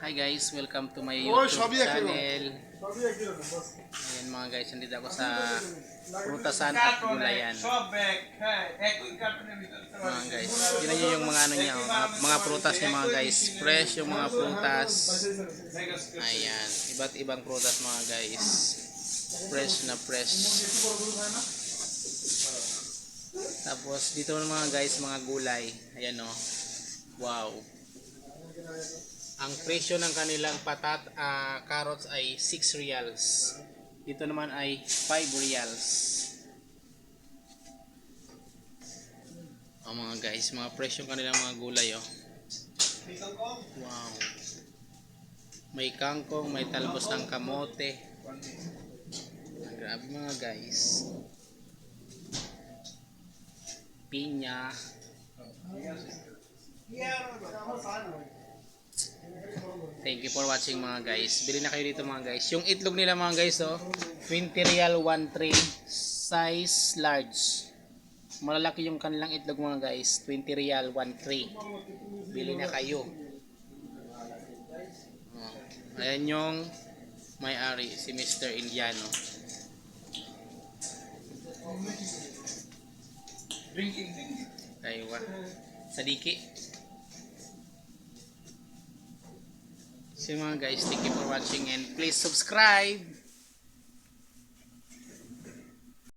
Hi guys, welcome to my YouTube channel. Ayan mga guys, nandito ako sa prutasan at gulayan. Mga guys, tignan nyo yung mga ano niya, mga prutas niya mga guys. Fresh yung mga prutas. Ayan, iba't ibang prutas mga guys. Fresh na fresh. Tapos dito mga guys, mga gulay. Ayan o. Wow. Ang presyo ng kanilang carrots ay 6 reals. Dito naman ay 5 reals. Mga guys, mga presyo ng kanilang mga gulay oh. Wow. May kangkong, may talbos ng kamote. Grabe mga guys. Pinya. Thank you for watching mga guys. Bili na kayo dito mga guys. Yung itlog nila mga guys oh, 20 real 1 tray, size large. Malalaki yung kanilang itlog mga guys. 20 real 1 tray. Bili na kayo. Ayan yung may-ari, si Mr. Indiano. Aywa. Sadiki. So mga guys, thank you for watching and please subscribe.